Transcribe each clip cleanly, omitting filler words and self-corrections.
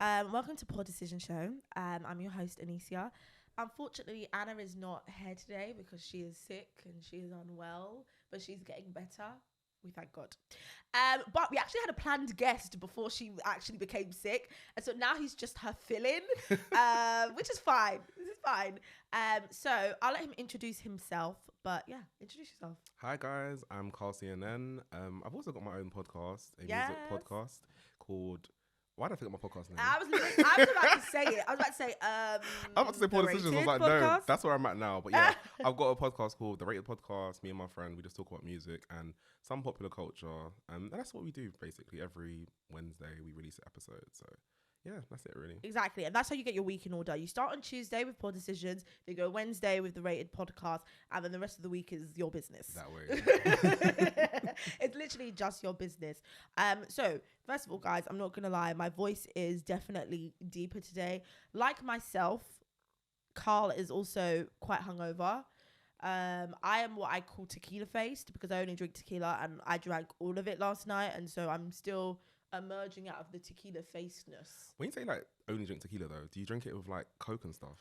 Welcome to Poor Decision Show. I'm your host, Anissa. Unfortunately, Anna is not here today because she is sick and she is unwell, but she's getting better. We thank God. But we actually had a planned guest before she actually became sick. And so now he's just her fill-in, which is fine. This is fine. So I'll let him introduce himself. But yeah, introduce yourself. Hi guys, I'm Carl CNN. I've also got my own podcast, a Yes. music podcast called... Why did I think of my podcast name? I was about to say it. I was about to say, I was about to say Poor The Decisions. I was Rated like, no, Podcast? that's where I'm at now. But yeah, I've got a podcast called The Rated Podcast. Me and my friend, we just talk about music and some popular culture. And that's what we do basically. Every Wednesday, we release an episode. So yeah, that's it really. Exactly. And that's how you get your week in order. You start on Tuesday with Poor Decisions, then go Wednesday with the Rated Podcast, and then the rest of the week is your business. That way. It's literally just your business. So first of all, guys, I'm not gonna lie, my voice is definitely deeper today. Like myself, Carl is also quite hungover. I am what I call tequila faced because I only drink tequila and I drank all of it last night, and so I'm still emerging out of the tequila facedness. When you say like only drink tequila though, do you drink it with like Coke and stuff?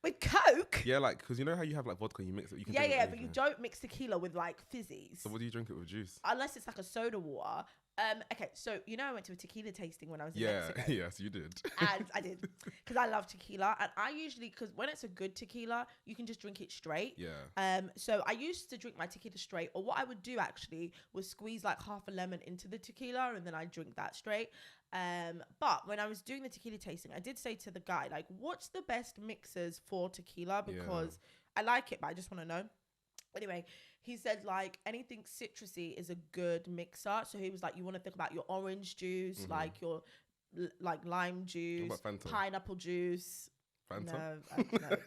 With Coke? Yeah, like, because you know how you have like vodka and you mix it? You can drink it Yeah, with but you anything. don't mix tequila with like fizzies. So what do you drink it with? Juice? Unless it's like a soda water. Okay, so you know I went to a tequila tasting when I was in Yeah, Mexico. yes, you did. And I did, because I love tequila, and I usually, because when it's a good tequila, you can just drink it straight. Yeah. So I used to drink my tequila straight, or what I would do actually was squeeze like half a lemon into the tequila, and then I drink that straight. But when I was doing the tequila tasting, I did say to the guy, like, what's the best mixers for tequila? Because I like it, but I just want to know. Anyway, he said like anything citrusy is a good mixer. So he was like, you want to think about your orange juice, like your like lime juice, What about Fanta? pineapple juice. Fanta? No.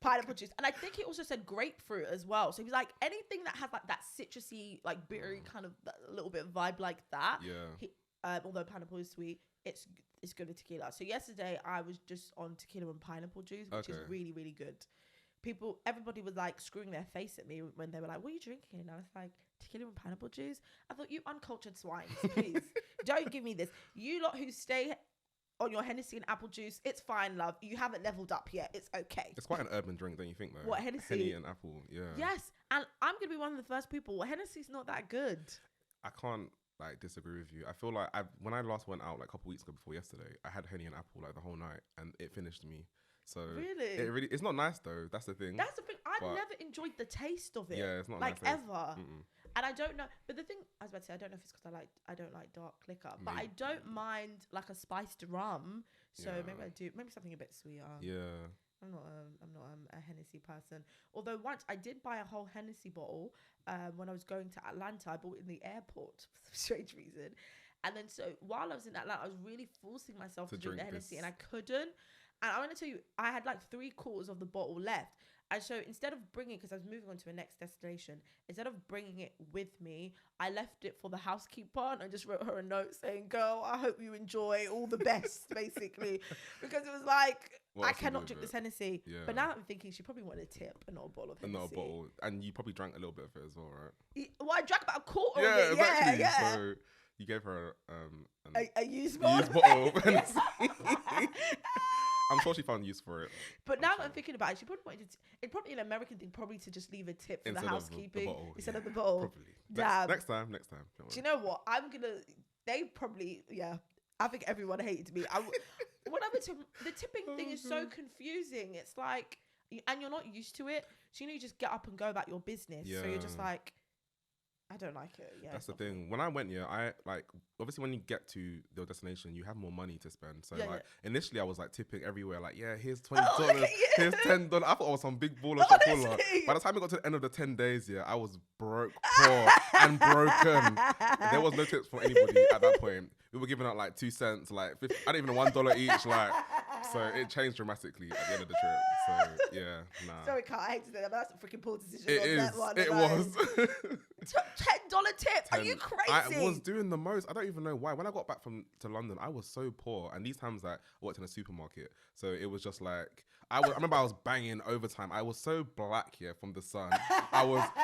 Pineapple juice. And I think he also said grapefruit as well. So he was like, anything that has like that citrusy, like bittery kind of that little bit of vibe like that. Yeah. Although pineapple is sweet, it's good with tequila. So yesterday I was just on tequila and pineapple juice, which is really, really good. Everybody was like screwing their face at me when they were like, what are you drinking? And I was like, tequila and pineapple juice. I thought, you uncultured swines, please don't give me this. You lot who stay on your Hennessy and apple juice, it's fine, love. You haven't leveled up yet. It's okay. It's quite an urban drink, don't you think, though? What, Hennessy? Henny and apple, yeah. Yes, and I'm going to be one of the first people. Well, Hennessy's not that good. I can't like disagree with you. I feel like when I last went out like a couple weeks ago before yesterday, I had Henny and apple like the whole night and it finished me. So it's not nice though. That's the thing. That's the thing. I've never enjoyed the taste of it. Yeah, it's not like nice ever. And I don't know. But the thing I was about to say, I don't know if it's because I don't like dark liquor, but I don't mind like a spiced rum. So maybe I do. Maybe something a bit sweeter. Yeah. I'm not a Hennessy person. Although once I did buy a whole Hennessy bottle when I was going to Atlanta. I bought it in the airport for some strange reason. And then so while I was in Atlanta, I was really forcing myself to drink the Hennessy, and I couldn't. And I want to tell you, I had like 3/4 of the bottle left. And so instead of bringing, because I was moving on to a next destination, instead of bringing it with me, I left it for the housekeeper and I just wrote her a note saying, girl, I hope you enjoy all the best, basically. Because it was like, I cannot drink this Hennessy. Yeah. But now I'm thinking she probably wanted a tip and not a bottle of Hennessy. And not a bottle. And you probably drank a little bit of it as well, right? Well, I drank about a quarter of it. Exactly. Yeah. So you gave her a used bottle of Hennessy. I'm sure she found use for it. But now I'm thinking about it, she probably wanted to, it's probably an American thing probably to just leave a tip for the housekeeping instead of the bottle. Probably. Damn. Next time. Do you know what? They probably, I think everyone hated me. The tipping thing is so confusing. It's like, and you're not used to it. So, you just get up and go about your business. Yeah. So you're just like, I don't like it. Yeah, that's the thing. When I went, I like obviously when you get to your destination, you have more money to spend. So initially, I was like tipping everywhere. Like, here's $20, here's $10. I thought I was some big baller. By the time we got to the end of the 10 days, I was broke, poor, and broken. There was no tips for anybody at that point. We were giving out like 2 cents, like 50, I didn't even $1 each. Like, so it changed dramatically at the end of the trip. So nah. Sorry, Carl, I hate to say that, but that's a freaking poor decision. That one. It was. $10 tip? Are you crazy? I was doing the most. I don't even know why. When I got back to London, I was so poor. And these times that I worked in a supermarket, so it was just like I remember I was banging overtime. I was so black from the sun.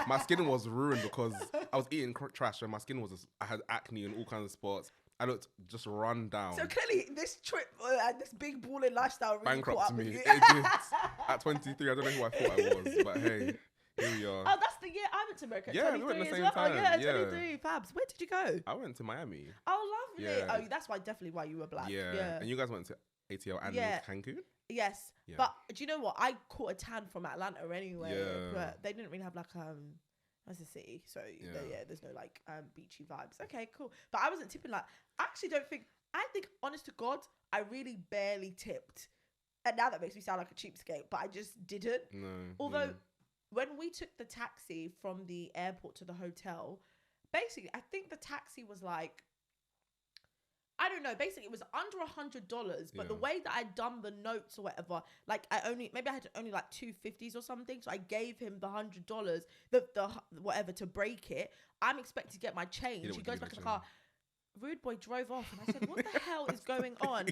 My skin was ruined because I was eating trash, and my skin I had acne and all kinds of spots. I looked just run down. So clearly, this trip and this big balling lifestyle really Bankrupt caught up me. with you. It did. At 23, I don't know who I thought I was, but hey, here we are. Oh, that's the year I went to America. Yeah, we went at the same well. time. Yeah, Yeah. 23. Fabs. Where did you go? I went to Miami. Oh, lovely. Yeah. Oh, that's definitely why you were black. Yeah. And you guys went to ATL and Cancun? Yes. Yeah. But do you know what? I caught a tan from Atlanta anyway. Yeah. But they didn't really have like as a city, so there's no like beachy vibes. Okay, cool. But I wasn't tipping like. I think honest to God, I really barely tipped. And now that makes me sound like a cheapskate, but I just didn't. No. Although when we took the taxi from the airport to the hotel, basically I think the taxi was like, I don't know, basically it was under $100, but the way that I'd done the notes or whatever, like I had only like 250s or something, so I gave him the $100, the whatever to break it. I'm expected to get my change. He goes back in the car. Rude boy drove off, and I said, "What the hell is going on?"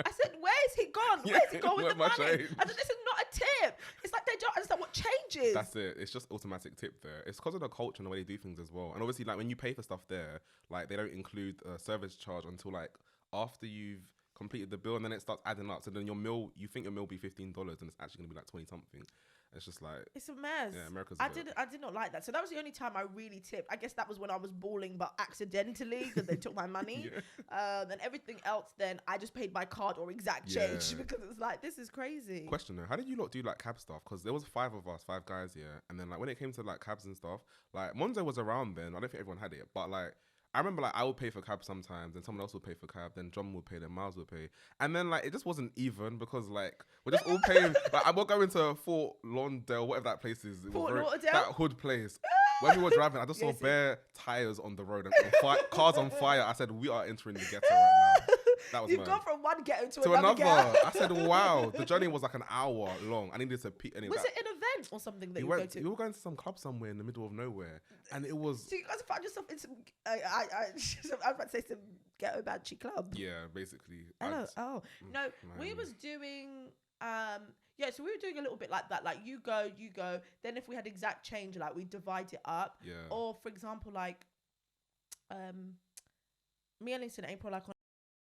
I said, "Where's he gone? Where's he gone with the money?" Change? I said, "This is not a tip. It's like they don't understand what changes." That's it. It's just automatic tip there. It's because of the culture and the way they do things as well. And obviously, like when you pay for stuff there, like they don't include a service charge until like after you've completed the bill, and then it starts adding up. So then you think your meal will be $15, and it's actually gonna be like 20 something. It's just like it's a mess. Yeah, America's. I did not like that. So that was the only time I really tipped. I guess that was when I was balling, but accidentally because they took my money. And everything else, then I just paid by card or exact change because it was like, this is crazy. Question though, how did you lot do like cab stuff? Because there was 5 of us, 5 guys, and then like when it came to like cabs and stuff, like Monzo was around then. I don't think everyone had it, but like. I remember like I would pay for cab sometimes, and someone else would pay for cab. Then John would pay, then Miles would pay, and then like it just wasn't even because like we're just all paying. Like I'm not going to Fort Lauderdale, whatever that place is. That hood place. When we were driving, I just saw bare tires on the road and cars on fire. I said, "We are entering the ghetto right now." That was You've gone from one ghetto to another ghetto. I said, "Wow." The journey was like an hour long. I needed to pee. Was it an event or something that you went to? We were going to some club somewhere in the middle of nowhere, and it was. So you guys found yourself in some. I was about to say some ghetto banshee club. Yeah, basically. No, we was doing. So we were doing a little bit like that. Like you go. Then if we had exact change, like we divide it up. Yeah. Or for example, like, me and Anissa in April, like on.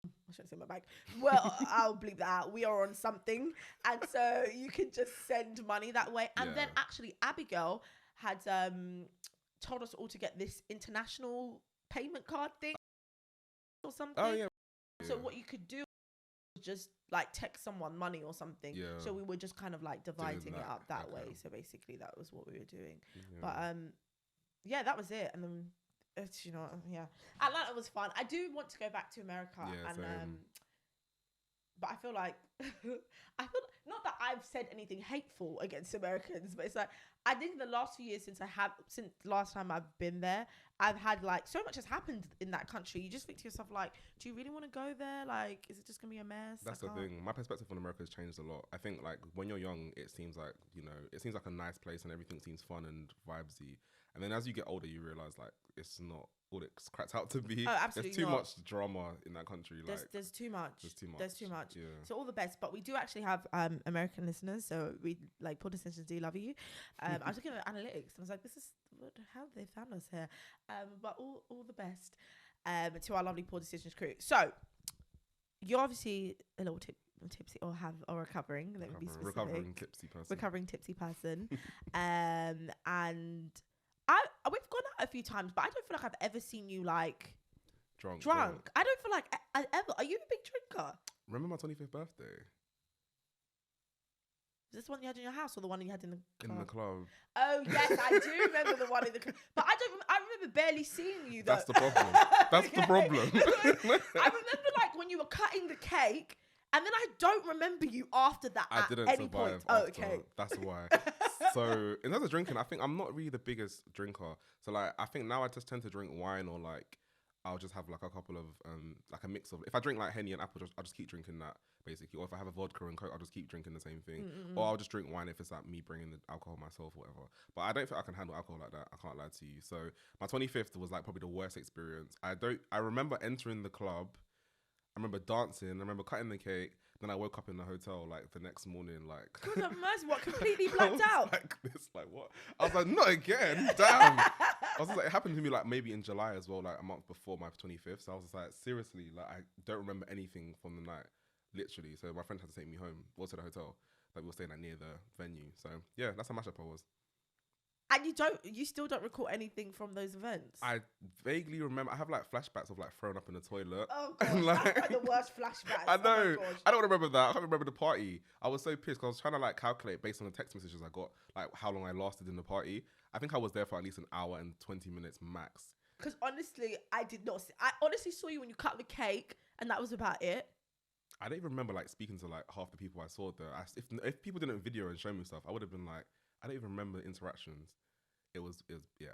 I shouldn't say my bag. Well, I'll bleep that out. We are on something, and so you can just send money that way. And then actually, Abigail had told us all to get this international payment card thing or something. Oh yeah. So what you could do was just like text someone money or something. Yeah. So we were just kind of like dividing it up that way. So basically, that was what we were doing. Yeah. But that was it. And then. Atlanta was fun. I do want to go back to America, but I feel like not that I've said anything hateful against Americans, but it's like I think the last few years since last time I've been there, I've had like so much has happened in that country. You just think to yourself like, do you really want to go there? Like, is it just gonna be a mess? That's the thing. My perspective on America has changed a lot. I think like when you're young, it seems like a nice place and everything seems fun and vibesy. And then as you get older, you realize like it's not all it's cracked out to be. Oh, absolutely. There's too much drama in that country. There's too much. There's too much. Yeah. So all the best, but we do actually have American listeners. So we like pod listeners do love you. I was looking at analytics and I was like, how have they found us here? But all the best to our lovely pod decisions crew. So you're obviously a little tipsy or recovering. Let me be specific. Recovering tipsy person. And we've gone out a few times, but I don't feel like I've ever seen you like drunk. I don't feel like I ever. Are you a big drinker? Remember my 25th birthday? Is this the one you had in your house or the one you had in the club? In the club. Oh yes, I do remember the one in the club. But I remember barely seeing you though. That's the problem. That's the problem. I remember like when you were cutting the cake. And then I don't remember you after that. I didn't survive. Point. Oh, okay. That's why. So in terms of drinking, I think I'm not really the biggest drinker. So like, I think now I just tend to drink wine or like, I'll just have like a couple of like a mix of. If I drink like Henny and apple, I'll just keep drinking that basically. Or if I have a vodka and Coke, I'll just keep drinking the same thing. Or I'll just drink wine if it's like me bringing the alcohol myself or whatever. But I don't think I can handle alcohol like that. I can't lie to you. So my 25th was like probably the worst experience. I remember entering the club. I remember dancing. I remember cutting the cake. Then I woke up in the hotel like the next morning, like. God have mercy, what? Completely blacked out. Like this, like what? I was like, not again. Damn. I was just like, it happened to me like maybe in July as well, like a month before my 25th. So I was just like, seriously, like I don't remember anything from the night, literally. So my friend had to take me home, or to the hotel. Like we were staying like near the venue. So yeah, that's how mashup I was. And you still don't recall anything from those events? I vaguely remember. I have like flashbacks of like throwing up in the toilet. Oh god, like, that's like the worst flashbacks. I know. Oh I don't remember that. I can't remember the party. I was so pissed because I was trying to like calculate based on the text messages I got, like how long I lasted in the party. I think I was there for at least an hour and 20 minutes max. Because honestly, I did not see. I honestly saw you when you cut the cake, and that was about it. I don't even remember like speaking to like half the people I saw there. If people didn't video and show me stuff, I would have been like, I don't even remember the interactions. It was yeah.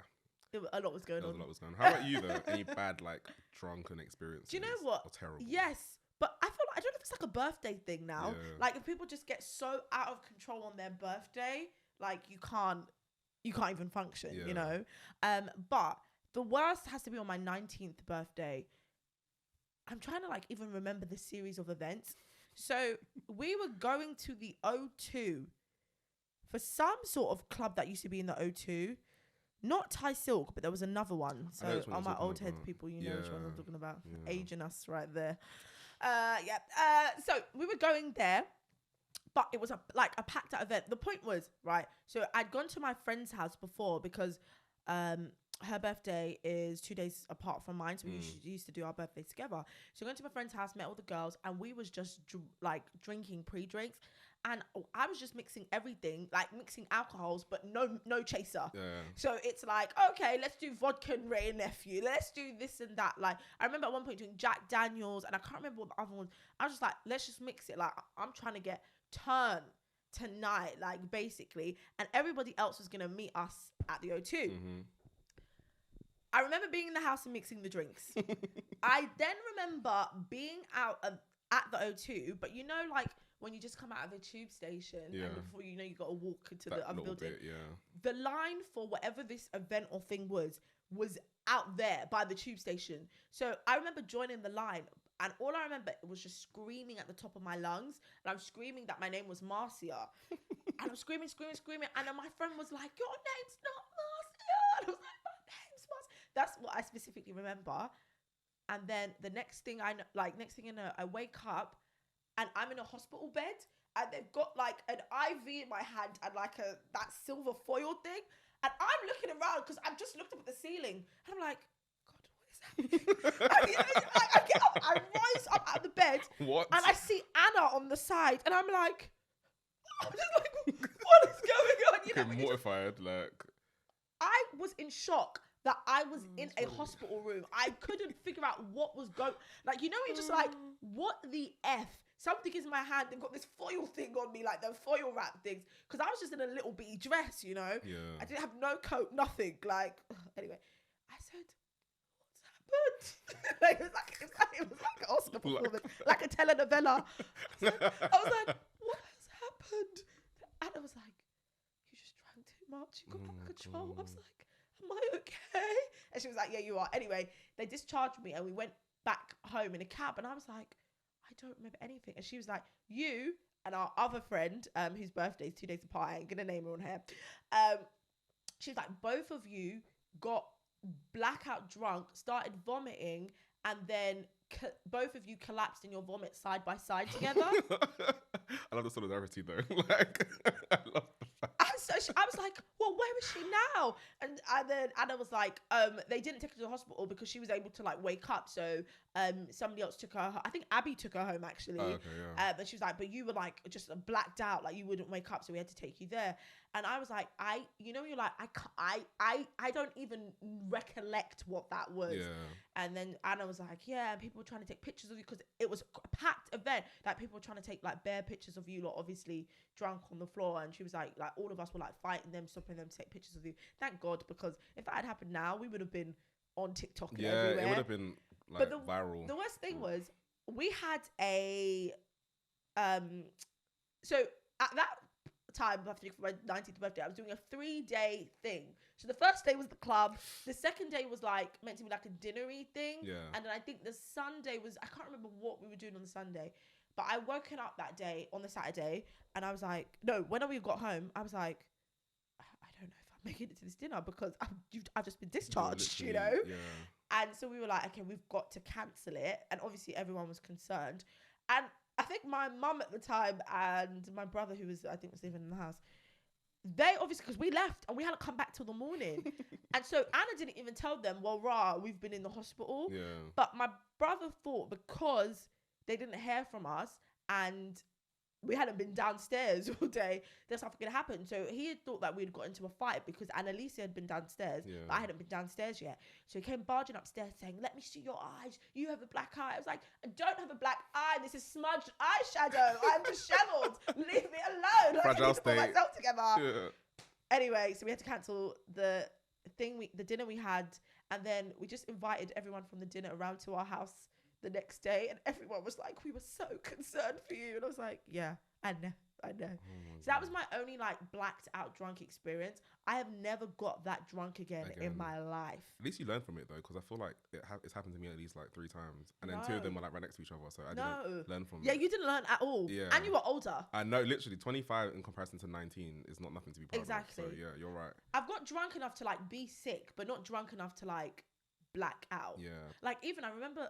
A lot was going on. A lot was going on. How about you though? Any bad like drunken experiences? Do you know what? Or terrible? Yes, but I feel like I don't know if it's like a birthday thing now. Yeah. Like if people just get so out of control on their birthday, like you can't even function. Yeah. You know. But the worst has to be on my 19th birthday. I'm trying to like even remember the series of events. So we were going to the O2 for some sort of club that used to be in the O2. Not Thai Silk, but there was another one. So all my old heads people, you know which one I'm talking about. Yeah. Aging us right there. So we were going there, but it was a packed out event. The point was, right, so I'd gone to my friend's house before because her birthday is 2 days apart from mine, so we used to do our birthdays together. So I went to my friend's house, met all the girls, and we was just drinking pre-drinks. And I was just mixing everything, like mixing alcohols, but no chaser. Yeah. So it's like, okay, let's do vodka and Ray and Nephew. Let's do this and that. Like, I remember at one point doing Jack Daniels, and I can't remember what the other one was. I was just like, let's just mix it. Like, I'm trying to get turned tonight, like, basically. And everybody else was going to meet us at the O2. Mm-hmm. I remember being in the house and mixing the drinks. I then remember being out at the O2, but you know, like, when you just come out of the tube station and before you know you got to walk into the other building. The line for whatever this event or thing was out there by the tube station. So I remember joining the line, and all I remember was just screaming at the top of my lungs, and I'm screaming that my name was Marcia. And I'm screaming, and then my friend was like, "Your name's not Marcia." And I was like, "My name's Marcia." That's what I specifically remember. And then the next thing I know, I wake up and I'm in a hospital bed, and they've got like an IV in my hand and like that silver foil thing, and I'm looking around because I've just looked up at the ceiling, and I'm like, God, what is happening? I get up, I rise up out of the bed, and I see Anna on the side, and I'm like, what is going on? You know, mortified, like. I was in shock that I was in a hospital room. I couldn't figure out what was going. Like, you know, you're just like, what the F? Something is in my hand and got this foil thing on me, like the foil wrap things. Because I was just in a little bitty dress, you know? Yeah. I didn't have no coat, nothing. Like, anyway, I said, what's happened? Like, it was like an Oscar performance, like a telenovela. I was like, what has happened? And I was like, you just drank too much. You got out of control. I was like, am I okay? And she was like, yeah, you are. Anyway, they discharged me and we went back home in a cab, and I was like, I don't remember anything. And she was like, you and our other friend, whose birthday is 2 days apart, I ain't gonna name her on here. She was like, both of you got blackout drunk, started vomiting, and then both of you collapsed in your vomit side by side together. I love the solidarity though. Like, I love the fact. So I was like, well, where is she now? And then Anna was like, they didn't take her to the hospital because she was able to like wake up. So somebody else took her. I think Abby took her home actually. Oh, okay, yeah. And she was like, but you were like just blacked out, like you wouldn't wake up, so we had to take you there. And I was like, you're like, I don't even recollect what that was. Yeah. And then Anna was like, yeah, people were trying to take pictures of you because it was a packed event. Like people were trying to take like bare pictures of you, like obviously drunk on the floor. And she was like all of us were like fighting them, stopping them to take pictures of you. Thank God, because if that had happened now, we would have been on TikTok and everywhere. It would have been like viral. The worst thing was we had a so at that time for my 19th birthday, I was doing a 3-day thing. So the first day was the club, the second day was like meant to be like a dinnery thing, and then I think the Sunday was, I can't remember what we were doing on the Sunday, but I woken up that day on the Saturday and I was like, no, when we got home I was like, I don't know if I'm making it to this dinner because I've just been discharged, you know? Yeah. And so we were like, okay, we've got to cancel it. And obviously everyone was concerned. And I think my mum at the time and my brother, who was, I think was living in the house, they obviously, because we left and we hadn't come back till the morning. And so Anna didn't even tell them, well, we've been in the hospital. Yeah. But my brother thought because they didn't hear from us and we hadn't been downstairs all day, there's something going to happen. So he had thought that we'd got into a fight because Annalisa had been downstairs, but I hadn't been downstairs yet. So he came barging upstairs saying, let me see your eyes. You have a black eye. I was like, I don't have a black eye. This is smudged eyeshadow. I'm disheveled. Leave me alone. Fragile I need to put state. myself together. Yeah. Anyway, so we had to cancel the dinner we had. And then we just invited everyone from the dinner around to our house the next day, and everyone was like, we were so concerned for you. And I was like, yeah, I know. So that was my only like blacked out drunk experience. I have never got that drunk again in my life. At least you learned from it though, because I feel like it's happened to me at least like 3 times, and then 2 of them were like right next to each other, so I didn't learn from it. Yeah, you didn't learn at all. Yeah. And you were older. I know, literally 25 in comparison to 19 is not nothing to be proud Exactly. of. So yeah, you're right. I've got drunk enough to like be sick, but not drunk enough to like black out. Yeah. Like even I remember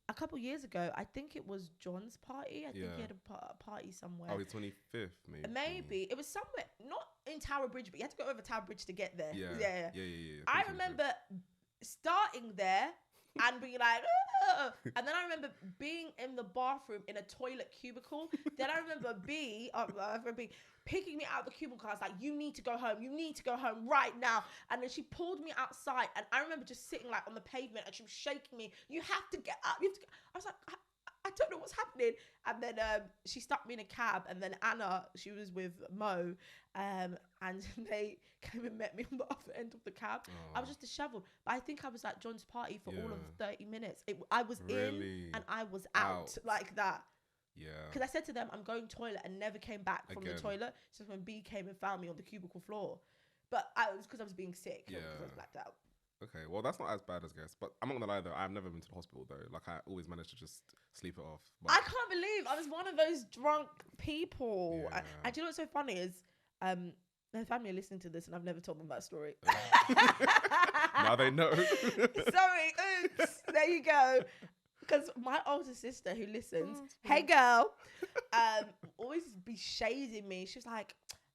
a couple years ago, I think it was John's party. I think he had a party somewhere. Oh, his 25th, maybe. Maybe. It was somewhere, not in Tower Bridge, but you had to go over Tower Bridge to get there. Yeah. I remember starting there and being like, and then I remember being in the bathroom in a toilet cubicle. Then I remember B picking me out of the cubicle. I was like, you need to go home. You need to go home right now. And then she pulled me outside. And I remember just sitting like on the pavement and she was shaking me. You have to get up. You have to I was like, I don't know what's happening. And then she stuck me in a cab. And then Anna, she was with Mo. And they came and met me on the other end of the cab. I was just disheveled. But I think I was at John's party for all of 30 minutes. I was in and I was out like that. Yeah. Because I said to them, I'm going toilet, and never came back from the toilet. So when B came and found me on the cubicle floor. But it was because I was being sick. Yeah. Because I was blacked out. Okay, well, that's not as bad as guess. But I'm not going to lie, though. I've never been to the hospital, though. Like, I always managed to just sleep it off. But I can't believe I was one of those drunk people. Yeah. And do you know what's so funny is my family are listening to this, and I've never told them that story. Now they know. Sorry. Oops. There you go. Because my older sister who listens, hey girl, always be shading me. She was like,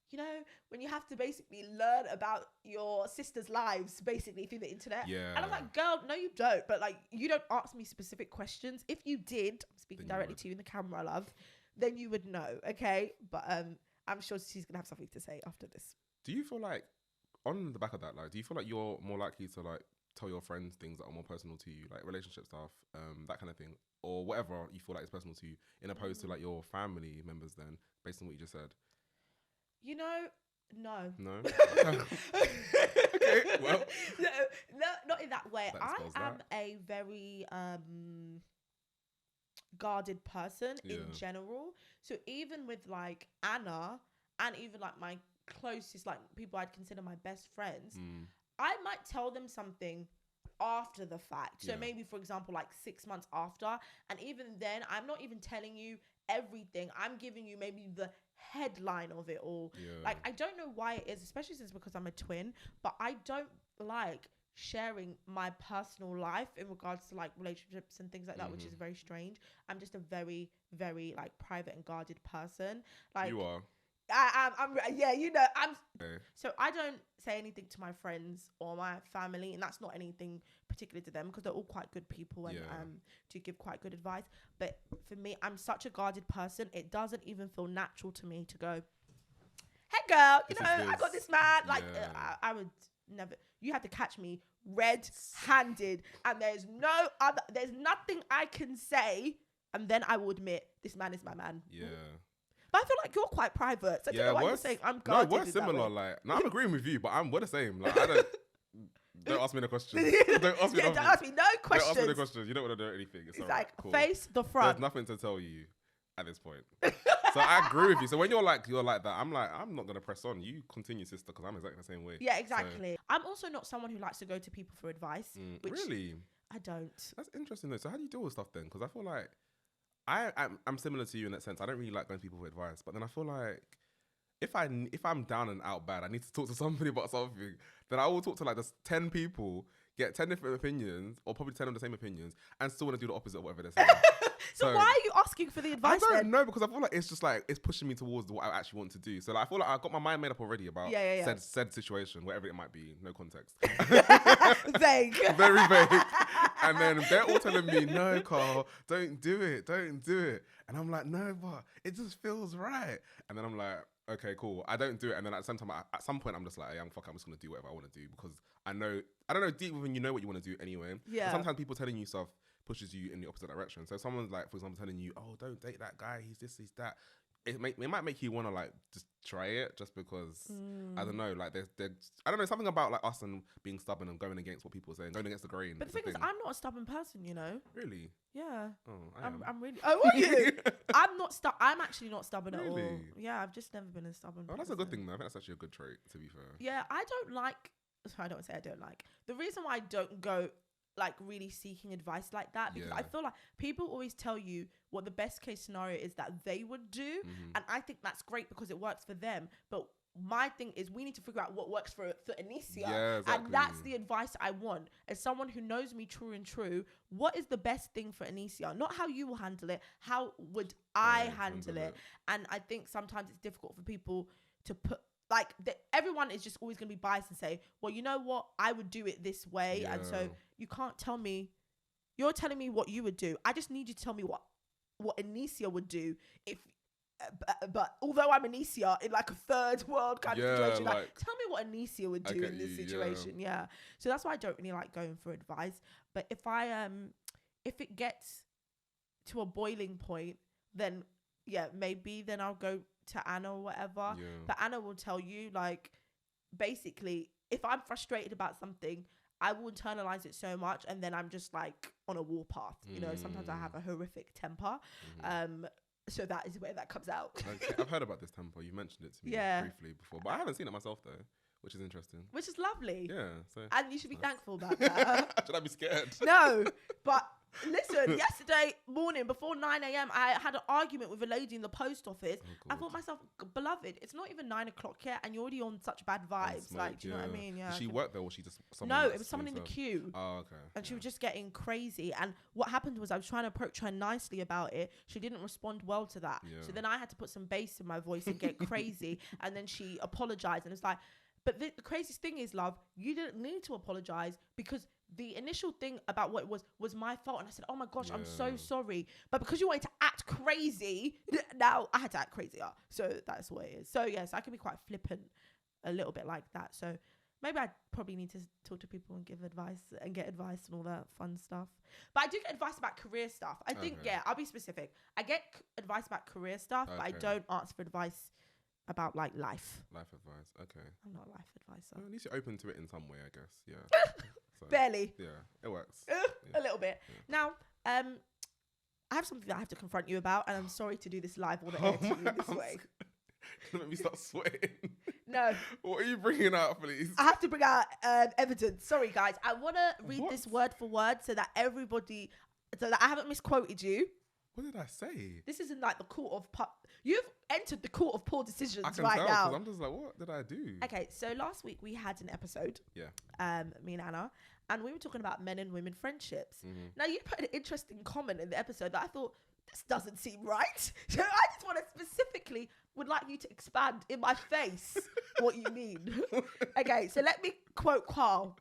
you know, when you have to basically learn about your sister's lives, basically through the internet. Yeah. And I'm like, girl, no, you don't. But like, you don't ask me specific questions. If you did, I'm speaking directly to you in the camera, love, then you would know, okay? But I'm sure she's gonna have something to say after this. Do you feel like, on the back of that, like, do you feel like you're more likely to like tell your friends things that are more personal to you, like relationship stuff, that kind of thing, or whatever you feel like is personal to you, in opposed to like your family members then, based on what you just said? You know, no. No? Okay, well. No, not in that way. I am that. a very guarded person in general. So even with like Anna and even like my closest, like people I'd consider my best friends, I might tell them something after the fact. So maybe, for example, like 6 months after. And even then, I'm not even telling you everything. I'm giving you maybe the headline of it all. Like, I don't know why it is, especially since because I'm a twin, but I don't like sharing my personal life in regards to like relationships and things like that, which is very strange. I'm just a very, very like private and guarded person. Like, you are. I'm yeah, you know, Okay. So I don't say anything to my friends or my family, and that's not anything particular to them because they're all quite good people and do give quite good advice. But for me, I'm such a guarded person. It doesn't even feel natural to me to go, hey girl, you know, I got this man. Like I would never. You have to catch me red-handed, and there's nothing I can say, and then I will admit this man is my man. Yeah. But I feel like you're quite private. So I don't know why you're saying I'm guarded. No, we're similar. Like, no, I'm agreeing with you, but we're the same. Like, don't ask me the questions. Don't ask me no questions. Don't ask me the questions. You don't want to know anything. It's like cool. Face the front. There's nothing to tell you at this point. So I agree with you. So when you're like that, I'm like, I'm not gonna press on. You continue, sister, because I'm exactly the same way. Yeah, exactly. So, I'm also not someone who likes to go to people for advice. Which really? I don't. That's interesting though. So how do you deal with stuff then? Because I feel like I'm similar to you in that sense. I don't really like going to people for advice, but then I feel like if I'm down and out bad, I need to talk to somebody about something. Then I will talk to like just 10 people, get 10 different opinions, or probably 10 of the same opinions, and still want to do the opposite of whatever they're saying. So why are you asking for the advice? I don't know, because I feel like it's just like it's pushing me towards what I actually want to do. So like I feel like I got my mind made up already about said situation, whatever it might be, no context. Vague. Very vague. And then they're all telling me, no, Carl, don't do it. And I'm like, no, but it just feels right. And then I'm like, okay, cool. I don't do it. And then at some point, I'm just like, I'm just going to do whatever I want to do, because I don't know, deep within you know what you want to do anyway. Yeah. But sometimes people telling you stuff pushes you in the opposite direction. So someone's like, for example, telling you, oh, don't date that guy. He's this, he's that. It might make you want to like just try it, just because I don't know, like there's I don't know, something about like us and being stubborn and going against what people are saying, going against the grain. But the thing is, I'm not a stubborn person, you know. Really? Yeah. Oh, I'm really. Oh, are you? I'm actually not stubborn at all. Yeah, I've just never been a stubborn. Oh, that's person. a good thing though. I think that's actually a good trait, to be fair. Yeah, I don't say I don't like. The reason why I don't go like really seeking advice like that, because I feel like people always tell you what the best case scenario is that they would do, and I think that's great because it works for them. But my thing is, we need to figure out what works for Anissa, and that's the advice I want. As someone who knows me true, what is the best thing for Anissa? Not how you will handle it. How would I handle it? And I think sometimes it's difficult for people to put. Like, everyone is just always going to be biased and say, well, you know what? I would do it this way. And so you can't tell me. You're telling me what you would do. I just need you to tell me what Anissa would do if. But although I'm Anissa in like a third world kind of situation, like, tell me what Anissa would do in this situation. Yeah. So that's why I don't really like going for advice. But if it gets to a boiling point, then maybe then I'll go to Anna or whatever. But Anna will tell you, like, basically, if I'm frustrated about something, I will internalize it so much, and then I'm just like on a warpath. You know, sometimes I have a horrific temper. So that is where that comes out. Okay. I've heard about this temper. You mentioned it to me briefly before, but I haven't seen it myself though, which is interesting. Which is lovely. Yeah. So and you should be thankful about that. Should I be scared? No, but listen, yesterday morning before 9 a.m, I had an argument with a lady in the post office. I thought myself, beloved, it's not even 9 o'clock yet and you're already on such bad vibes. Like, do you know what I mean? Yeah. Did she work there, or was she just someone? No, it was someone in the queue. Oh, okay. And she was just getting crazy. And what happened was I was trying to approach her nicely about it. She didn't respond well to that. So then I had to put some bass in my voice and get crazy. And then she apologized. And it's like, but the craziest thing is, love, you didn't need to apologize, because the initial thing about what it was my fault. And I said, oh my gosh, I'm so sorry. But because you wanted to act crazy, now I had to act crazier. So that's what it is. So yes, I can be quite flippant a little bit like that. So maybe I probably need to talk to people and give advice and get advice and all that fun stuff. But I do get advice about career stuff. I think, I'll be specific. I get advice about career stuff, but I don't ask for advice about like life advice. Okay. I'm not a life advisor. Well, at least you're open to it in some way, I guess. Yeah. So, barely. Yeah, it works. A little bit. Now, I have something that I have to confront you about, and I'm sorry to do this live on the air to you this way. Let me start sweating. No. What are you bringing out, please? I have to bring out evidence. Sorry, guys. I want to read this word for word so that I haven't misquoted you. What did I say? This isn't like the court of you've entered the court of poor decisions I can right tell, now. I'm just like, what did I do? Okay, so last week we had an episode. Yeah. Me and Anna, and we were talking about men and women friendships. Now you put an interesting comment in the episode that I thought, this doesn't seem right. So I just want to specifically would like you to expand in my face what you mean. Okay, so let me quote Carl.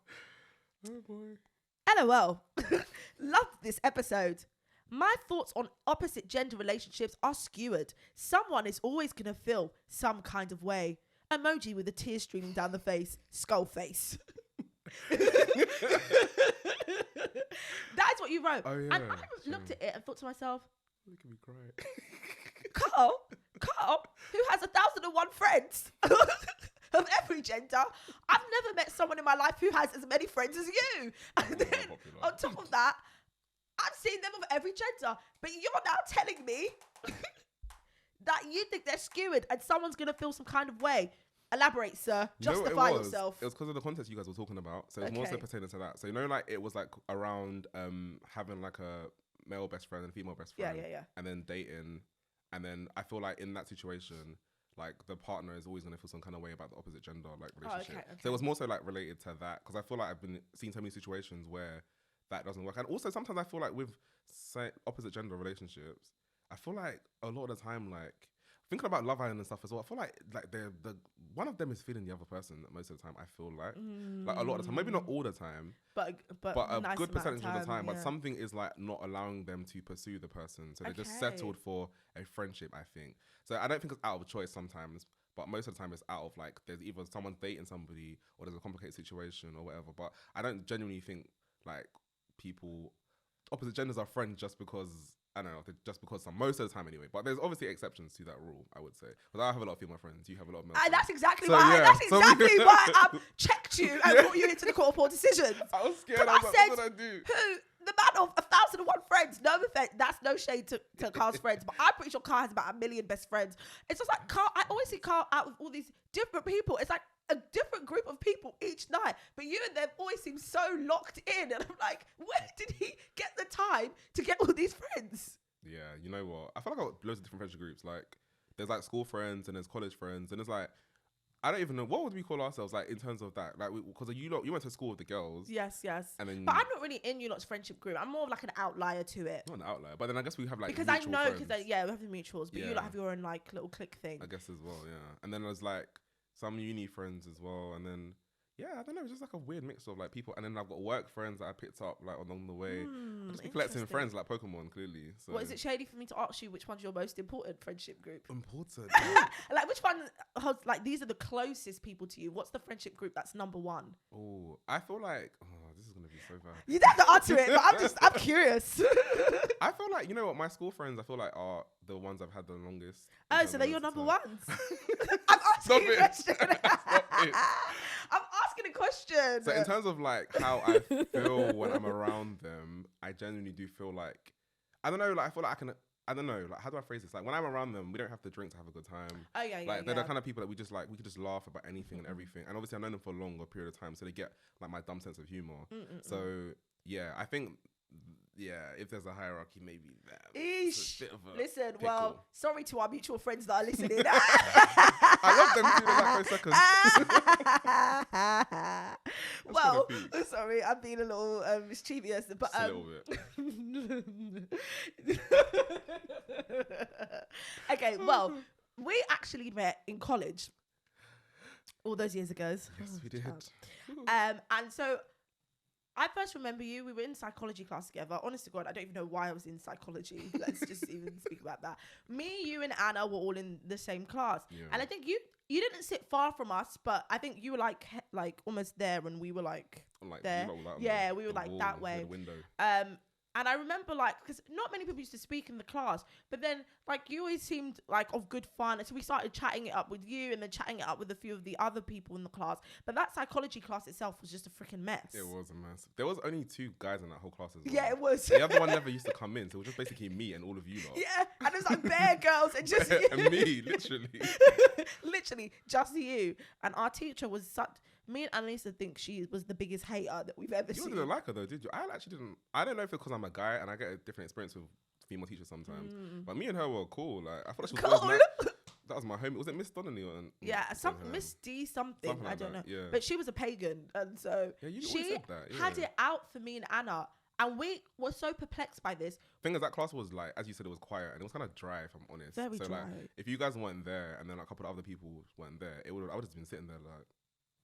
Oh boy. LOL. Loved this episode. My thoughts on opposite gender relationships are skewered. Someone is always going to feel some kind of way. Emoji with a tear streaming down the face. Skull face. That is what you wrote. Oh, yeah, and I looked at it and thought to myself, look at me cry. Carl, who has 1,001 friends of every gender. I've never met someone in my life who has as many friends as you. And then on top of that, I've seen them of every gender, but you're now telling me that you think they're skewered and someone's going to feel some kind of way. Elaborate, sir. Justify yourself. It was because of the context you guys were talking about. So it's more so pertaining to that. So, you know, like it was like around having like a male best friend and female best friend. Yeah. And then dating. And then I feel like in that situation, like the partner is always going to feel some kind of way about the opposite gender like Oh, relationship. okay. So it was more so like related to that, because I feel like I've been seeing so many situations where that doesn't work. And also sometimes I feel like with opposite gender relationships, I feel like a lot of the time, like thinking about Love Island and stuff as well, I feel like the one of them is feeling the other person most of the time. I feel like a lot of the time, maybe not all the time, but a nice good percentage of the time. yeah. But something is like not allowing them to pursue the person, so they just settled for a friendship, I think. So I don't think it's out of choice sometimes, but most of the time it's out of like there's either someone's dating somebody or there's a complicated situation or whatever. But I don't genuinely think like people opposite genders are friends just because. I don't know, just because most of the time anyway. But there's obviously exceptions to that rule, I would say. Because I have a lot of female friends, you have a lot of male friends. That's exactly why I checked you and brought you into the court of poor decisions. I was scared. I was like, what did I do? The man of 1,001 friends. No offense, that's no shade to Carl's friends, but I'm pretty sure Carl has about 1 million best friends. It's just like Carl, I always see Carl out with all these different people. It's like a different group of people each night, but you and them always seem so locked in, and I'm like, where did he get the time to get all these friends? Yeah, you know what? I feel like I've got loads of different friendship groups. Like, there's like school friends and there's college friends, and it's like, I don't even know, what would we call ourselves, like, in terms of that? Like, because you went to school with the girls. Yes. And then, but I'm not really in you lot's friendship group. I'm more of like an outlier to it. Not an outlier, but then I guess we have like because I know, friends. because we have the mutuals, but you lot have your own like little clique thing. I guess as well, yeah. And then there's like some uni friends as well, and then I don't know, it's just like a weird mix of like people. And then I've got work friends that I picked up like along the way. I just be collecting friends like Pokemon, clearly. So what, is it shady for me to ask you which one's your most important friendship group? Important. Like which one holds, like these are the closest people to you? What's the friendship group that's number one? Oh, I feel like this is gonna be so bad. You don't have to answer it, but I'm curious. I feel like, you know what, my school friends I feel like are the ones I've had the longest. Oh, so they're your number ones. I'm asking a question. I'm asking a question. So in terms of like how I feel when I'm around them, I genuinely do feel like, I don't know, like I feel like I don't know, like how do I phrase this? Like when I'm around them, we don't have to drink to have a good time. Oh yeah, Like they're the kind of people that we could just laugh about anything and everything. And obviously I've known them for a longer period of time, so they get like my dumb sense of humor. So yeah, I think if there's a hierarchy, maybe that. Eesh. Listen, pickle. Well, sorry to our mutual friends that are listening. I love them too. Like 5 seconds. Well, sorry, I'm being a little mischievous, but a little bit. Okay, well, we actually met in college all those years ago. Yes, we did. And so I first remember you. We were in psychology class together. Honest to God, I don't even know why I was in psychology. Let's just even speak about that. Me, you, and Anna were all in the same class, and I think you didn't sit far from us, but I think you were like almost there, and we were like there. We were like that way. And I remember because not many people used to speak in the class, but then you always seemed like of good fun. And so we started chatting it up with you and then chatting it up with a few of the other people in the class. But that psychology class itself was just a freaking mess. It was a mess. There was only 2 guys in that whole class as well. Yeah, it was. The other one never used to come in. So it was just basically me and all of you lot. Yeah, and it was like bare girls and just you. And me, literally. Literally, just you. And our teacher was such... Me and Anissa think she was the biggest hater that we've ever seen. You didn't like her though, did you? I actually didn't. I don't know if it's because I'm a guy and I get a different experience with female teachers sometimes. But me and her were cool. Like I thought she was cool. That was my homie. Was it Miss Donnelly? Miss D something. I don't know. Yeah. But she was a pagan, and so she had it out for me and Anna. And we were so perplexed by this. Thing is, that class was like, as you said, it was quiet and it was kind of dry, if I'm honest. Very dry. Like, if you guys weren't there and then a couple of other people weren't there, I would have just been sitting there like.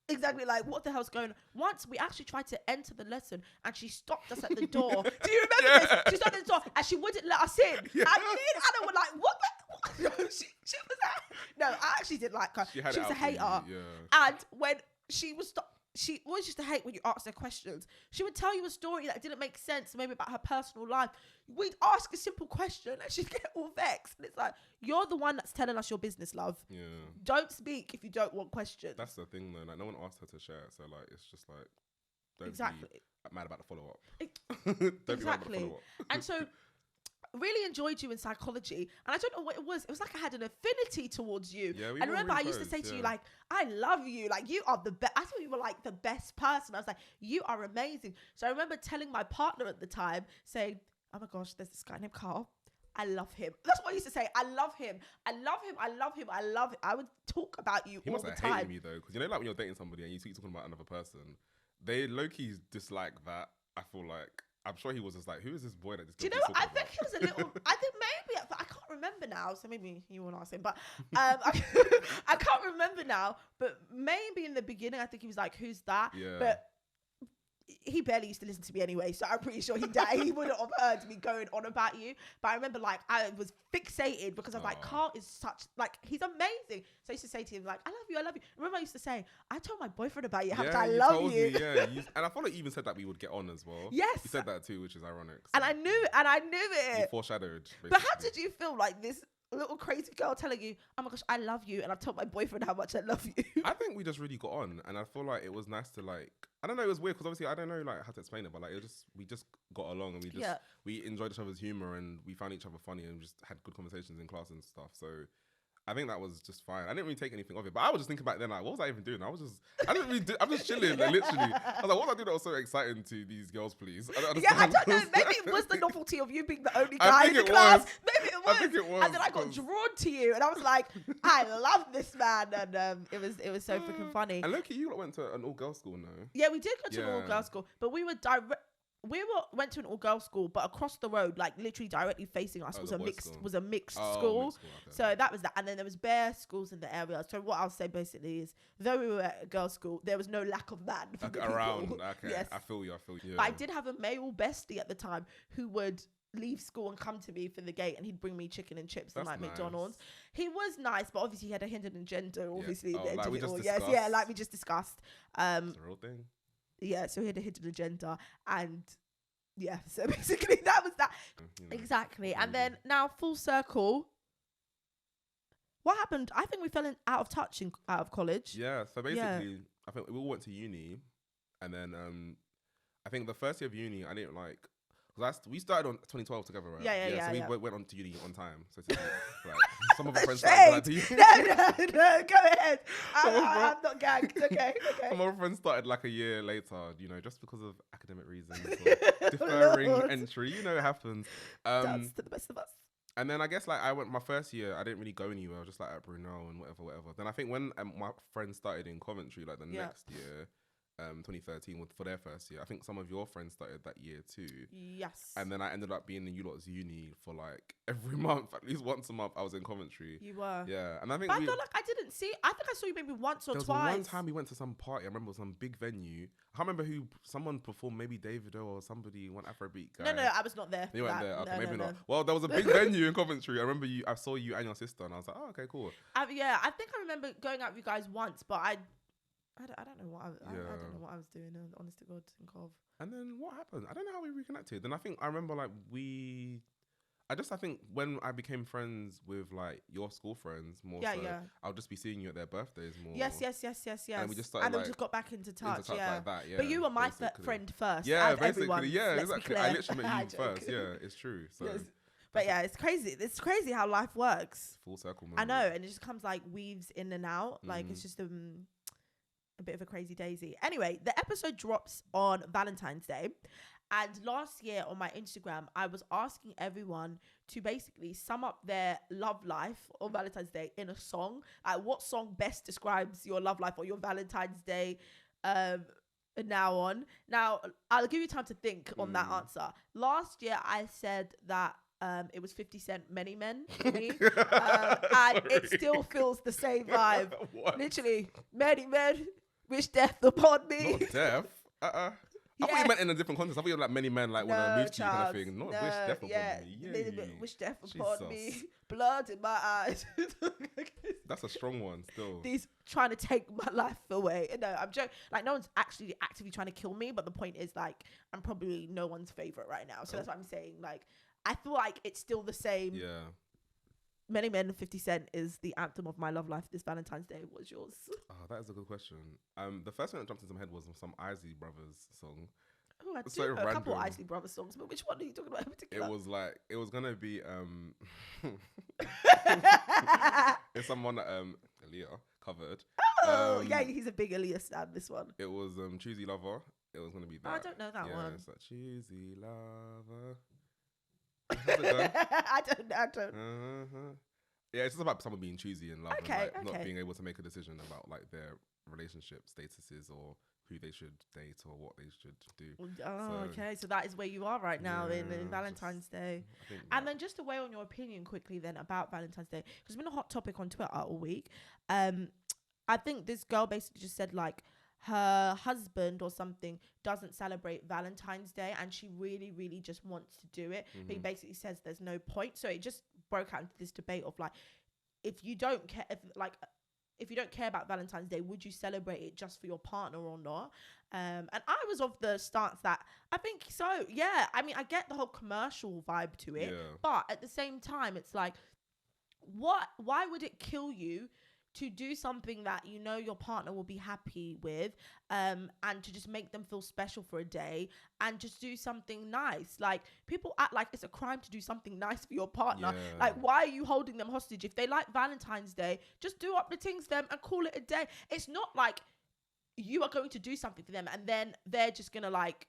Exactly, like what the hell's going on? Once we actually tried to enter the lesson and she stopped us at the door. Do you remember this? She stopped at the door and she wouldn't let us in. And me and Anna were like, what? No, she was no, I actually didn't like her. She was a hater. And when she always used to hate when you asked her questions. She would tell you a story that didn't make sense, maybe about her personal life. We'd ask a simple question and she'd get all vexed. And it's like, you're the one that's telling us your business, love. Yeah. Don't speak if you don't want questions. That's the thing though. Like no one asked her to share. So like, it's just like, don't be mad about the follow up. Don't be mad about the follow up. And so really enjoyed you in psychology, and I don't know what it was. It was like I had an affinity towards you. Yeah, and remember, really I used to say to you, like, I love you. Like, you are the best. I thought you were like the best person. I was like, you are amazing. So I remember telling my partner at the time, saying, oh my gosh, there's this guy named Carl. I love him. That's what I used to say. I love him. I love him. I love him. I love him. I would talk about you He all must the have time. hated me though, because you know, like when you're dating somebody and you keep talking about another person, they low-key dislike that. I feel like I'm sure he was just like, who is this boy that just? Do you know what? I think he was a little. I think maybe I can't remember now. So maybe you won't ask him. But I can't remember now. But maybe in the beginning, I think he was like, "Who's that?" Yeah. But he barely used to listen to me anyway, so I'm pretty sure he wouldn't have heard me going on about you. But I remember, like, I was fixated because I was like, Carl is such, like, he's amazing. So I used to say to him, like, I love you, I love you. Remember I used to say, I told my boyfriend about you, how much I love you. Me, yeah, and I thought like you even said that we would get on as well. Yes. You said that too, which is ironic. So. And I knew it. You foreshadowed. Basically. But how did you feel like this little crazy girl telling you, oh my gosh, I love you, and I've told my boyfriend how much I love you? I think we just really got on, and I feel like it was nice to like, I don't know, it was weird because obviously I don't know like how to explain it, but like we just got along, and we enjoyed each other's humor, and we found each other funny, and just had good conversations in class and stuff. So I think that was just fine. I didn't really take anything of it, but I was just thinking back then, like, what was I even doing? I'm just chilling, like, literally. I was like, what was I doing that was so exciting to these girls, please? I don't I don't know. Maybe it was the novelty of you being the only guy in the class. Maybe it was. I think it was. And then I got drawn to you, and I was like, I love this man, and it was so freaking funny. And Loki, you went to an all-girls school, no? Yeah, we did go to an all-girls school, but we went to an all-girls school, but across the road, like literally directly facing us, was a mixed school. Okay. So that was that, and then there was bare schools in the area. So what I'll say basically is, though we were at a girls' school, there was no lack of man around. Okay, yes. I feel you. Yeah. But I did have a male bestie at the time who would leave school and come to me for the gate, and he'd bring me chicken and chips and like nice. McDonald's. He was nice, but obviously he had a hidden agenda. Obviously, like we just discussed. Like we just discussed. It's a real thing. Yeah, so he had a hidden agenda, and yeah, so basically that was that. Exactly. And then now full circle. What happened? I think we fell out of touch out of college. Yeah, so basically, I think we all went to uni, and then I think the first year of uni, I didn't like. We started on 2012 together, right? Yeah. So we went on to uni on time. So like, some of our friends started like to uni. No, go ahead. I'm not gagged. Okay. Some of our friends started like a year later, just because of academic reasons, or deferring entry. It happens. That's to the best of us. And then I guess like I went my first year, I didn't really go anywhere. I was just like at Brunel and whatever. Then I think when my friends started in Coventry, like the next year. 2013 for their first year. I think some of your friends started that year too. Yes. And then I ended up being in you lot's uni for like every month, at least once a month. I was in Coventry. You were. Yeah, and I think. But I feel like I didn't see. I think I saw you maybe once or twice. One time we went to some party. I remember it was some big venue. I can't remember who. Someone performed, maybe Davido or somebody, one Afrobeat guy. No, I was not there. You weren't there. Okay, no, maybe no. not. Well, there was a big venue in Coventry. I remember I saw you and your sister, and I was like, oh, okay, cool. I think I remember going out with you guys once, but I don't know what I don't know what I was doing. Honest to God, think of. And then what happened? I don't know how we reconnected. And I think I remember like I think when I became friends with like your school friends more, I'll just be seeing you at their birthdays more. Yes. And we just started, we just got back into touch. Like that, yeah. But you were my friend first. Yeah, basically. Everyone, exactly. I literally met you joke. first. Yeah, it's true. So. Yes. But yeah, it's crazy. It's crazy how life works. Full circle. I know, and it just comes like weaves in and out. Like it's just a bit of a crazy daisy. Anyway, the episode drops on Valentine's Day. And last year on my Instagram, I was asking everyone to basically sum up their love life on Valentine's Day in a song. What song best describes your love life or your Valentine's Day now on? Now, I'll give you time to think on that answer. Last year, I said that it was 50 Cent, Many Men for me. And it still feels the same vibe. What? Literally, many men wish death upon me. Not death. I thought you meant in a different context. I thought you were like many men like want to move to you kind of thing. Not wish death upon me. Yeah. Wish death upon me. Blood in my eyes. That's a strong one still. These trying to take my life away. No, I'm joking. Like no one's actually actively trying to kill me, but the point is like I'm probably no one's favorite right now. So that's what I'm saying. Like I feel like it's still the same. Yeah. Many Men, 50 Cent is the anthem of my love life this Valentine's Day. What's yours? Oh, that is a good question. The first one that jumped into my head was some Isley Brothers song. Oh, I do know a couple of Isley Brothers songs, but which one are you talking about in particular? It was gonna be it's someone that Aaliyah covered. Oh, yeah, he's a big Aaliyah stan, this one. It was Choosy Lover. It was gonna be that. I don't know that one. It's like Choosy Lover. How's it going? I don't. Yeah, it's just about someone being choosy in love Okay, and like not being able to make a decision about like their relationship statuses or who they should date or what they should do. Okay. So that is where you are right now in Valentine's Day. And then just to weigh on your opinion quickly then about Valentine's Day, because it's been a hot topic on Twitter all week. I think this girl basically just said like her husband or something doesn't celebrate Valentine's Day and she really, really just wants to do it. But he basically says there's no point. So it just broke out into this debate of like, if you don't care, if you don't care about Valentine's Day, would you celebrate it just for your partner or not? And I was of the stance that I think so. Yeah. I mean, I get the whole commercial vibe to it, but at the same time, it's like, why would it kill you to do something that you know your partner will be happy with, and to just make them feel special for a day and just do something nice? Like, people act like it's a crime to do something nice for your partner. Like, why are you holding them hostage? If they like Valentine's Day, just do up the things for them and call it a day. It's not like you are going to do something for them and then they're just gonna like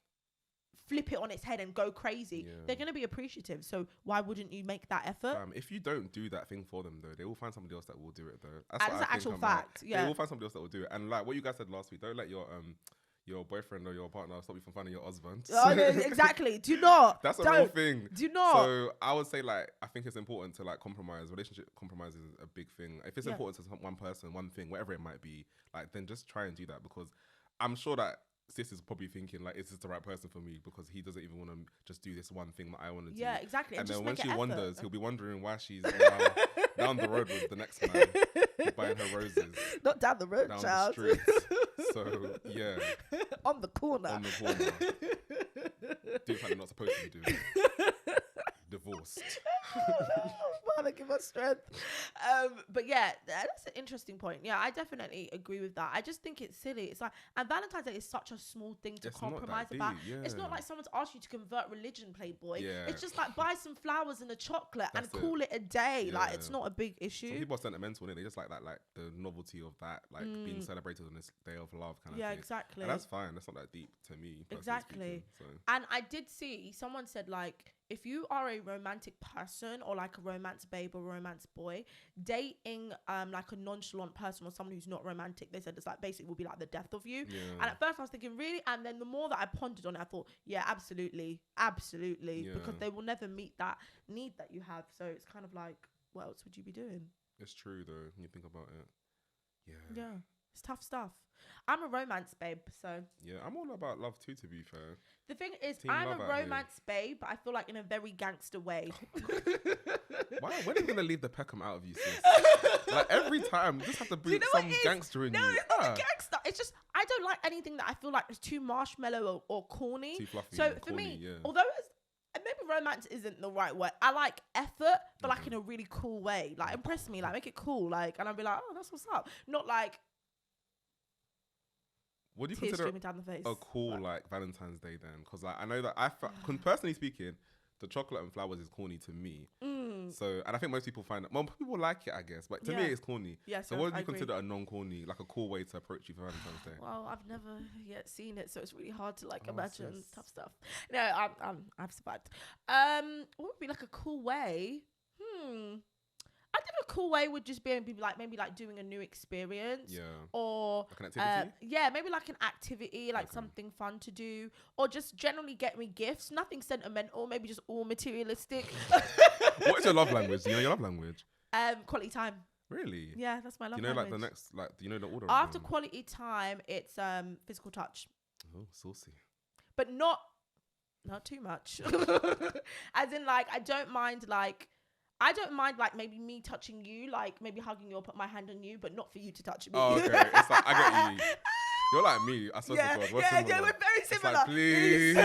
flip it on its head and go crazy. They're going to be appreciative. So why wouldn't you make that effort? If you don't do that thing for them, though, they will find somebody else that will do it, though. That's an actual fact. Like, they will find somebody else that will do it. And like what you guys said last week, don't let your boyfriend or your partner stop you from finding your husband. Oh, no, exactly. Do not. That's a real thing. Do not. So I would say, like, I think it's important to like compromise. Relationship compromise is a big thing. If it's important to one person, one thing, whatever it might be, like, then just try and do that, because I'm sure that sis is probably thinking like, is this the right person for me? Because he doesn't even want to just do this one thing that I want to do. Yeah, exactly. And then when she wonders, he'll be wondering why she's down the road with the next man buying her roses. Not down the road, down child. The street. So yeah, on the corner. Doing something not supposed to be doing. Divorced. Father, give us strength. But yeah, that's an interesting point. Yeah, I definitely agree with that. I just think it's silly. It's like, and Valentine's Day is such a small thing to compromise about. It's not like someone's asked you to convert religion, Playboy. It's just like buy some flowers and a chocolate and call it a day. Like, it's not a big issue. Some people are sentimental, they just like that, like the novelty of that, like being celebrated on this day of love kind of thing. Yeah, exactly. And that's fine. That's not that deep to me. Exactly. Speaking, and I did see someone said like, if you are a romantic person or like a romance babe or romance boy, dating like a nonchalant person or someone who's not romantic, they said it's like basically will be like the death of you. And at first I was thinking, really? And then the more that I pondered on it, I thought, yeah, absolutely, because they will never meet that need that you have. So it's kind of like, what else would you be doing? It's true though, when you think about it. Yeah, it's tough stuff. I'm a romance babe, so yeah, I'm all about love too, to be fair. The thing is, I'm a romance babe, but I feel like in a very gangster way. When are you gonna leave the Peckham out of you, sis? Like every time, you just have to bring some gangster in you. No, it's not the gangster. It's just I don't like anything that I feel like is too marshmallow or corny. Too fluffy. So for me, although maybe romance isn't the right word, I like effort, but like in a really cool way. Like impress me, like make it cool, like, and I'll be like, oh, that's what's up. Not like. Would you consider a cool like Valentine's Day then? Because like I know that personally speaking, the chocolate and flowers is corny to me. So, and I think most people find it. Well, people like it, I guess, but to me, it's corny. Yeah, so what do you consider a non-corny, like a cool way to approach you for Valentine's Day? Well, I've never yet seen it, so it's really hard to like imagine tough stuff. No, I've survived. What would be like a cool way? I think a cool way would just be maybe like doing a new experience. Yeah. Or like an activity? Maybe like an activity, like something fun to do. Or just generally get me gifts. Nothing sentimental, maybe just all materialistic. What is your love language? Do you know your love language? Quality time. Really? Yeah, that's my love language. language. Do you know like the next, like, do you know the order? After quality time, it's physical touch. Oh, saucy. But not too much. As in like, I don't mind like maybe me touching you, like maybe hugging you or put my hand on you, but not for you to touch me. Oh, okay. It's like, I get you. You're like me. I swear to God. We're very similar. Like, please.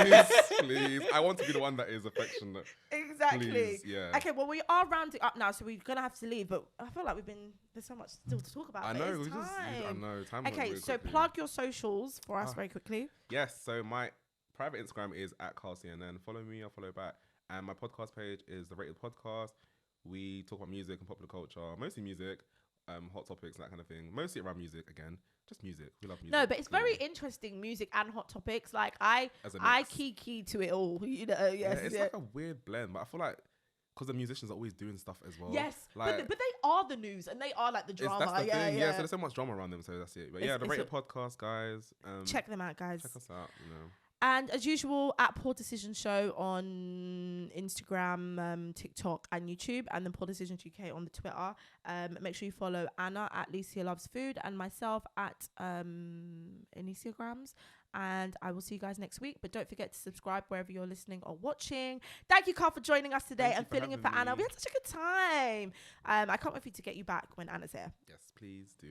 I want to be the one that is affectionate. Exactly. Please, yeah. Okay, well, we are rounding up now, so we're going to have to leave, but I feel like there's so much still to talk about. I know. Time okay, really so quickly. Plug your socials for us very quickly. Yes, so my private Instagram is @CarlCNN. Follow me, I'll follow back. And my podcast page is The Rated Podcast. We talk about music and popular culture, mostly music. hot topics, that kind of thing. Mostly around music again. Just music. We love music. No, but it's very interesting, music and hot topics. Like I key to it all. You know, yes, it's like a weird blend, but I feel like because the musicians are always doing stuff as well. Yes, like, but they are the news and they are like the drama. That's the thing. Yeah, so there's so much drama around them. So that's it. But yeah, the Rated Podcast, guys. Check them out, guys. Check us out. You know. And as usual, at Poor Decisions Show on Instagram, TikTok, and YouTube, and then Poor Decisions UK on the Twitter. Make sure you follow Anna at Licia Loves Food and myself at Anissiagrams. And I will see you guys next week. But don't forget to subscribe wherever you're listening or watching. Thank you, Carl, for joining us today and filling in for Anna. We had such a good time. I can't wait for you to get you back when Anna's here. Yes, please do.